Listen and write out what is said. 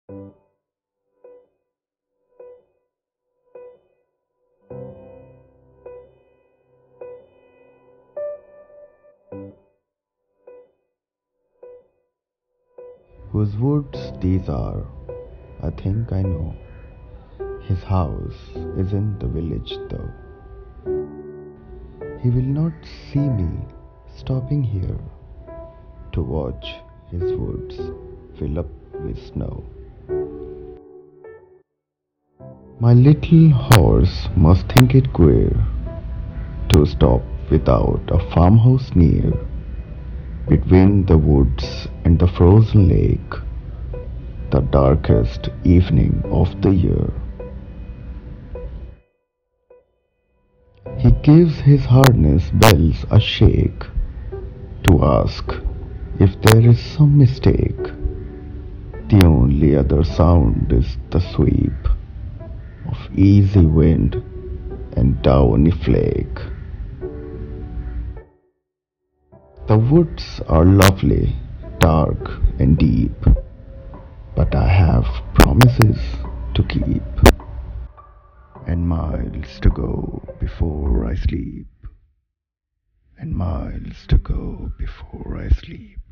Whose woods these are, I think I know. His house is in the village though. He will not see me stopping here to watch his woods fill up with snow. My little horse must think it queer to stop without a farmhouse near, between the woods and the frozen lake, the darkest evening of the year. He gives his harness bells a shake to ask if there is some mistake. The only other sound is the sweep of easy wind and downy flake. The woods are lovely, dark and deep, but I have promises to keep, and miles to go before I sleep, and miles to go before I sleep.